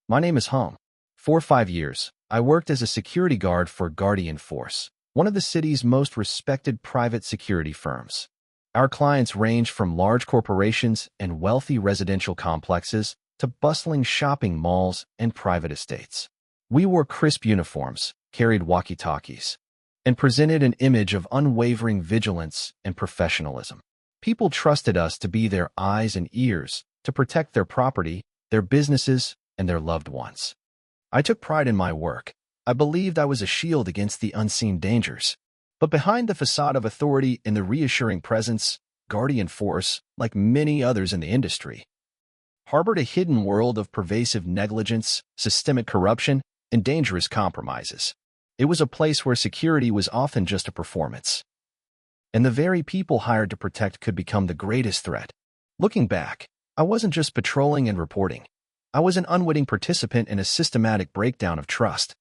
My name is Hung. For 5 years, I worked as a security guard for Guardian Force, one of the city's most respected private security firms. Our clients range from large corporations and wealthy residential complexes to bustling shopping malls and private estates. We wore crisp uniforms, carried walkie-talkies, and presented an image of unwavering vigilance and professionalism. People trusted us to be their eyes and ears to protect their property, their businesses, and their loved ones. I took pride in my work. I believed I was a shield against the unseen dangers. But behind the facade of authority and the reassuring presence, Guardian Force, like many others in the industry, harbored a hidden world of pervasive negligence, systemic corruption, and dangerous compromises. It was a place where security was often just a performance, and the very people hired to protect could become the greatest threat. Looking back, I wasn't just patrolling and reporting. I was an unwitting participant in a systematic breakdown of trust,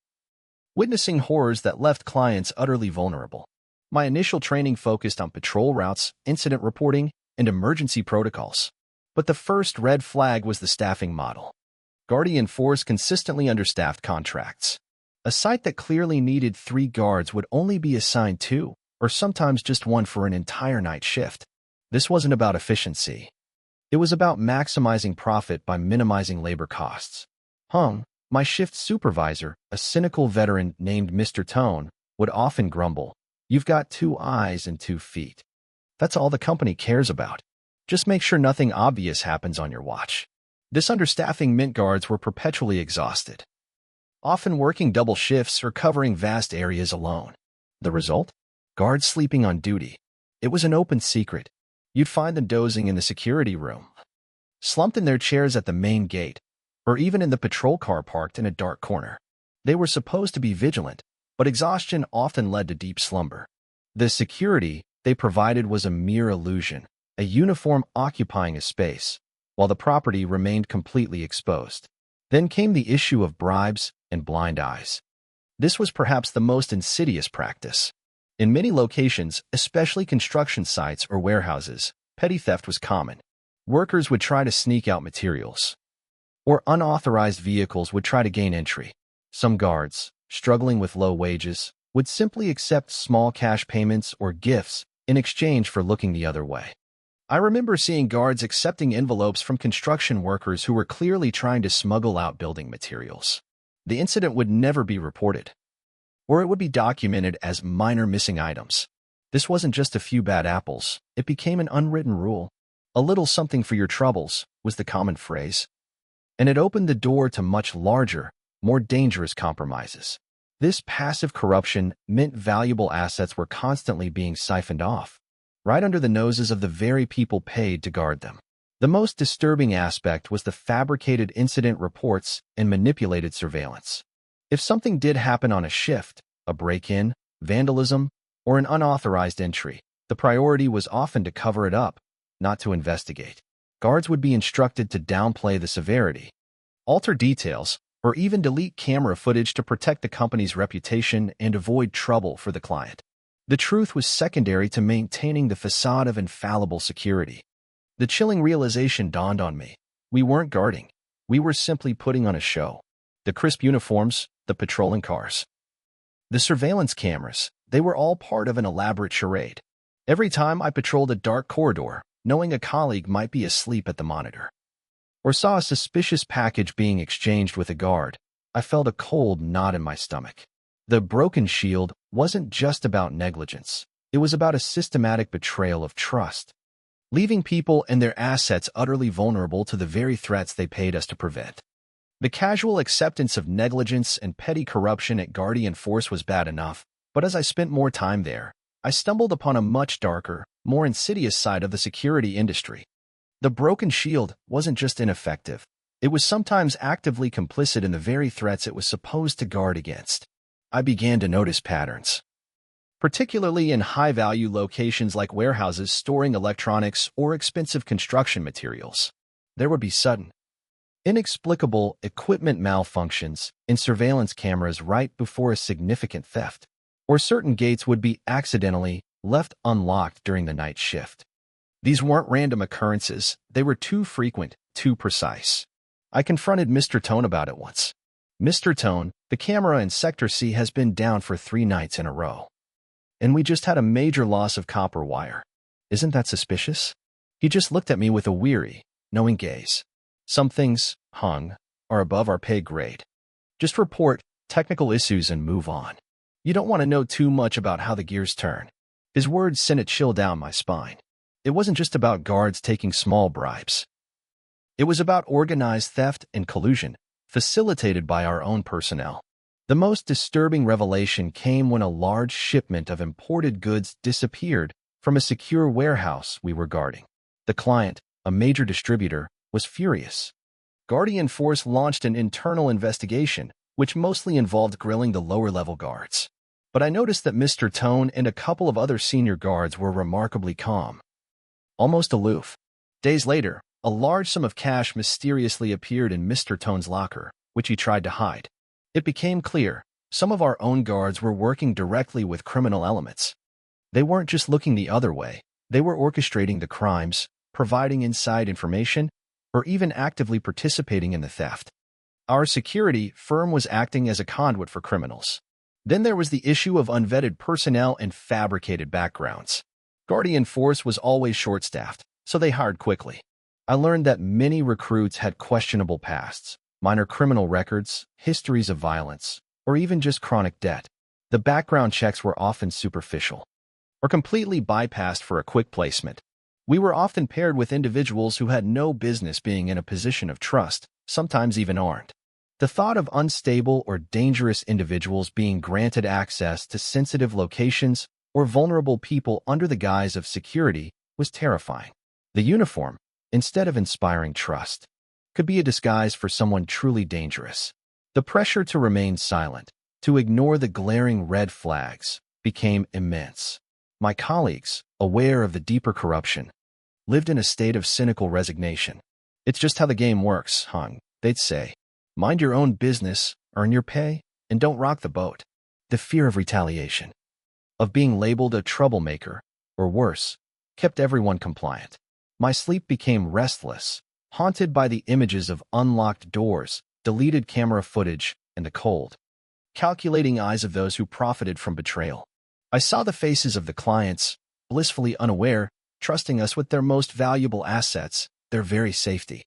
witnessing horrors that left clients utterly vulnerable. My initial training focused on patrol routes, incident reporting, and emergency protocols. But the first red flag was the staffing model. Guardian Force consistently understaffed contracts. A site that clearly needed 3 guards would only be assigned 2, or sometimes just 1 for an entire night shift. This wasn't about efficiency. It was about maximizing profit by minimizing labor costs. Hung, my shift supervisor, a cynical veteran named Mr. Tone, would often grumble, "You've got 2 eyes and 2 feet. That's all the company cares about. Just make sure nothing obvious happens on your watch." This understaffing meant guards were perpetually exhausted, often working double shifts or covering vast areas alone. The result? Guards sleeping on duty. It was an open secret. You'd find them dozing in the security room, slumped in their chairs at the main gate, or even in the patrol car parked in a dark corner. They were supposed to be vigilant, but exhaustion often led to deep slumber. The security they provided was a mere illusion, a uniform occupying a space, while the property remained completely exposed. Then came the issue of bribes and blind eyes. This was perhaps the most insidious practice. In many locations, especially construction sites or warehouses, petty theft was common. Workers would try to sneak out materials, or unauthorized vehicles would try to gain entry. Some guards, struggling with low wages, would simply accept small cash payments or gifts in exchange for looking the other way. I remember seeing guards accepting envelopes from construction workers who were clearly trying to smuggle out building materials. The incident would never be reported, or it would be documented as minor missing items. This wasn't just a few bad apples. It became an unwritten rule. "A little something for your troubles" was the common phrase, and it opened the door to much larger, more dangerous compromises. This passive corruption meant valuable assets were constantly being siphoned off, right under the noses of the very people paid to guard them. The most disturbing aspect was the fabricated incident reports and manipulated surveillance. If something did happen on a shift, a break-in, vandalism, or an unauthorized entry, the priority was often to cover it up, not to investigate. Guards would be instructed to downplay the severity, alter details, or even delete camera footage to protect the company's reputation and avoid trouble for the client. The truth was secondary to maintaining the facade of infallible security. The chilling realization dawned on me. We weren't guarding. We were simply putting on a show. The crisp uniforms, the patrolling cars, the surveillance cameras, they were all part of an elaborate charade. Every time I patrolled a dark corridor, knowing a colleague might be asleep at the monitor, or saw a suspicious package being exchanged with a guard, I felt a cold knot in my stomach. The broken shield wasn't just about negligence. It was about a systematic betrayal of trust, leaving people and their assets utterly vulnerable to the very threats they paid us to prevent. The casual acceptance of negligence and petty corruption at Guardian Force was bad enough, but as I spent more time there, I stumbled upon a much darker, more insidious side of the security industry. The broken shield wasn't just ineffective. It was sometimes actively complicit in the very threats it was supposed to guard against. I began to notice patterns, particularly in high-value locations like warehouses storing electronics or expensive construction materials. There would be sudden, inexplicable equipment malfunctions in surveillance cameras right before a significant theft, or certain gates would be accidentally left unlocked during the night shift. These weren't random occurrences. They were too frequent, too precise. I confronted Mr. Tone about it once. Mr. Tone, the camera in Sector C has been down for 3 nights in a row. And we just had a major loss of copper wire. Isn't that suspicious? He just looked at me with a weary, knowing gaze. Some things, hung, are above our pay grade. Just report technical issues and move on. You don't want to know too much about how the gears turn. His words sent a chill down my spine. It wasn't just about guards taking small bribes. It was about organized theft and collusion, facilitated by our own personnel. The most disturbing revelation came when a large shipment of imported goods disappeared from a secure warehouse we were guarding. The client, a major distributor, was furious. Guardian Force launched an internal investigation, which mostly involved grilling the lower-level guards. But I noticed that Mr. Tone and a couple of other senior guards were remarkably calm, almost aloof. Days later, a large sum of cash mysteriously appeared in Mr. Tone's locker, which he tried to hide. It became clear some of our own guards were working directly with criminal elements. They weren't just looking the other way, they were orchestrating the crimes, providing inside information, or even actively participating in the theft. Our security firm was acting as a conduit for criminals. Then there was the issue of unvetted personnel and fabricated backgrounds. Guardian Force was always short-staffed, so they hired quickly. I learned that many recruits had questionable pasts, minor criminal records, histories of violence, or even just chronic debt. The background checks were often superficial, or completely bypassed for a quick placement. We were often paired with individuals who had no business being in a position of trust, sometimes even aren't. The thought of unstable or dangerous individuals being granted access to sensitive locations or vulnerable people under the guise of security was terrifying. The uniform, instead of inspiring trust, could be a disguise for someone truly dangerous. The pressure to remain silent, to ignore the glaring red flags, became immense. My colleagues, aware of the deeper corruption, lived in a state of cynical resignation. It's just how the game works, hung, they'd say. Mind your own business, earn your pay, and don't rock the boat. The fear of retaliation, of being labeled a troublemaker, or worse, kept everyone compliant. My sleep became restless, haunted by the images of unlocked doors, deleted camera footage, and the cold, calculating eyes of those who profited from betrayal. I saw the faces of the clients, blissfully unaware, trusting us with their most valuable assets, their very safety.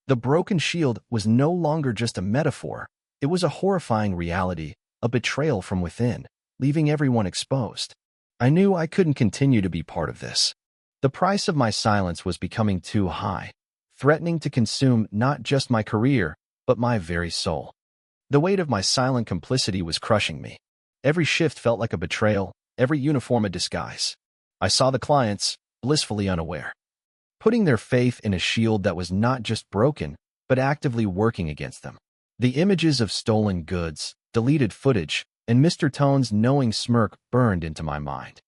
The broken shield was no longer just a metaphor. It was a horrifying reality, a betrayal from within, leaving everyone exposed. I knew I couldn't continue to be part of this. The price of my silence was becoming too high, threatening to consume not just my career, but my very soul. The weight of my silent complicity was crushing me. Every shift felt like a betrayal, every uniform a disguise. I saw the clients, blissfully unaware, putting their faith in a shield that was not just broken, but actively working against them. The images of stolen goods, deleted footage, and Mr. Tone's knowing smirk burned into my mind.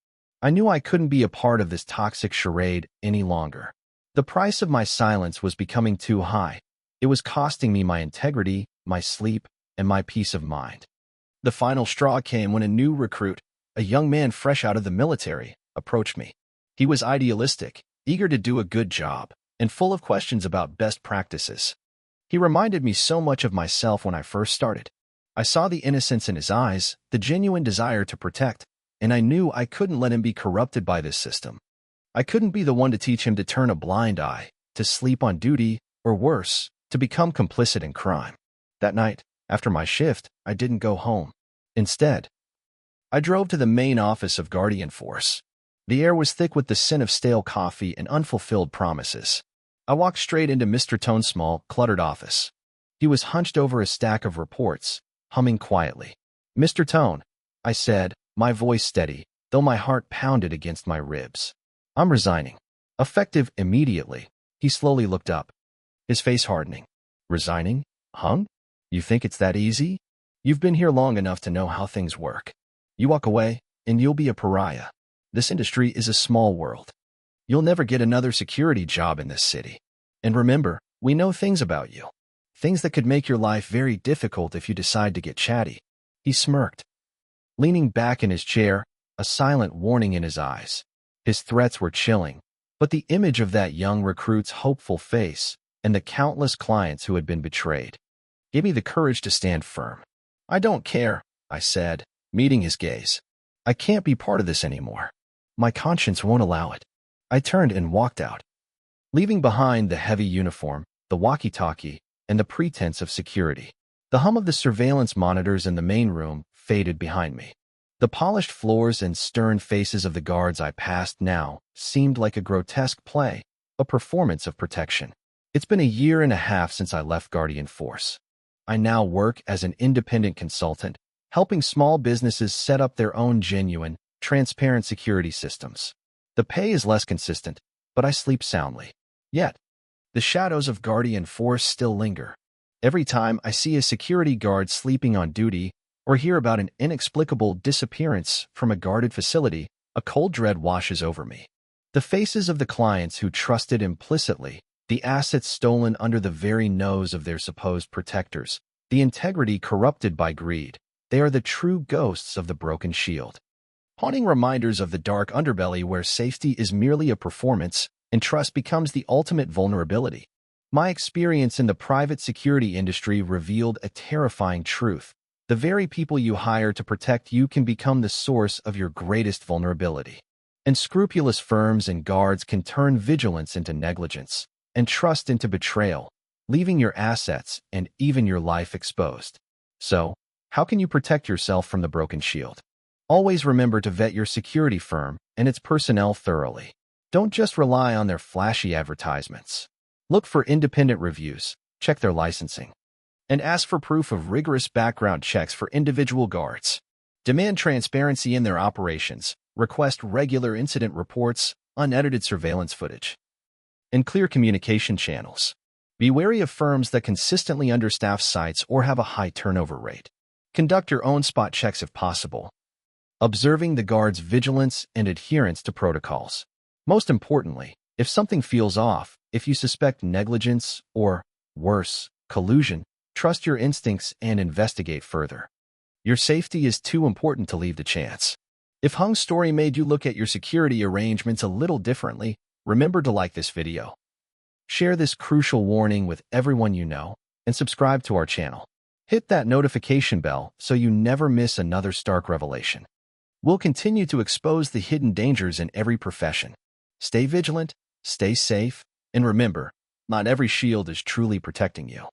I knew I couldn't be a part of this toxic charade any longer. The price of my silence was becoming too high. It was costing me my integrity, my sleep, and my peace of mind. The final straw came when a new recruit, a young man fresh out of the military, approached me. He was idealistic, eager to do a good job, and full of questions about best practices. He reminded me so much of myself when I first started. I saw the innocence in his eyes, the genuine desire to protect, and I knew I couldn't let him be corrupted by this system. I couldn't be the one to teach him to turn a blind eye, to sleep on duty, or worse, to become complicit in crime. That night, after my shift, I didn't go home. Instead, I drove to the main office of Guardian Force. The air was thick with the scent of stale coffee and unfulfilled promises. I walked straight into Mr. Tone's small, cluttered office. He was hunched over a stack of reports, humming quietly. "Mr. Tone," I said, my voice steady, though my heart pounded against my ribs. "I'm resigning. Effective immediately." He slowly looked up, his face hardening. "Resigning? Hung? You think it's that easy? You've been here long enough to know how things work. You walk away, and you'll be a pariah. This industry is a small world. You'll never get another security job in this city. And remember, we know things about you. Things that could make your life very difficult if you decide to get chatty." He smirked, leaning back in his chair, a silent warning in his eyes. His threats were chilling, but the image of that young recruit's hopeful face and the countless clients who had been betrayed gave me the courage to stand firm. "I don't care," I said, meeting his gaze. "I can't be part of this anymore. My conscience won't allow it." I turned and walked out, leaving behind the heavy uniform, the walkie-talkie, and the pretense of security. The hum of the surveillance monitors in the main room faded behind me. The polished floors and stern faces of the guards I passed now seemed like a grotesque play, a performance of protection. It's been a year and a half since I left Guardian Force. I now work as an independent consultant, helping small businesses set up their own genuine, transparent security systems. The pay is less consistent, but I sleep soundly. Yet, the shadows of Guardian Force still linger. Every time I see a security guard sleeping on duty or hear about an inexplicable disappearance from a guarded facility, a cold dread washes over me. The faces of the clients who trusted implicitly, the assets stolen under the very nose of their supposed protectors, the integrity corrupted by greed, they are the true ghosts of the broken shield. Haunting reminders of the dark underbelly where safety is merely a performance and trust becomes the ultimate vulnerability. My experience in the private security industry revealed a terrifying truth. The very people you hire to protect you can become the source of your greatest vulnerability. Unscrupulous firms and guards can turn vigilance into negligence and trust into betrayal, leaving your assets and even your life exposed. So, how can you protect yourself from the broken shield? Always remember to vet your security firm and its personnel thoroughly. Don't just rely on their flashy advertisements. Look for independent reviews, check their licensing, and ask for proof of rigorous background checks for individual guards. Demand transparency in their operations, request regular incident reports, unedited surveillance footage, and clear communication channels. Be wary of firms that consistently understaff sites or have a high turnover rate. Conduct your own spot checks if possible, observing the guard's vigilance and adherence to protocols. Most importantly, if something feels off, if you suspect negligence or, worse, collusion, trust your instincts and investigate further. Your safety is too important to leave to chance. If Hung's story made you look at your security arrangements a little differently, remember to like this video. Share this crucial warning with everyone you know, and subscribe to our channel. Hit that notification bell so you never miss another stark revelation. We'll continue to expose the hidden dangers in every profession. Stay vigilant, stay safe, and remember, not every shield is truly protecting you.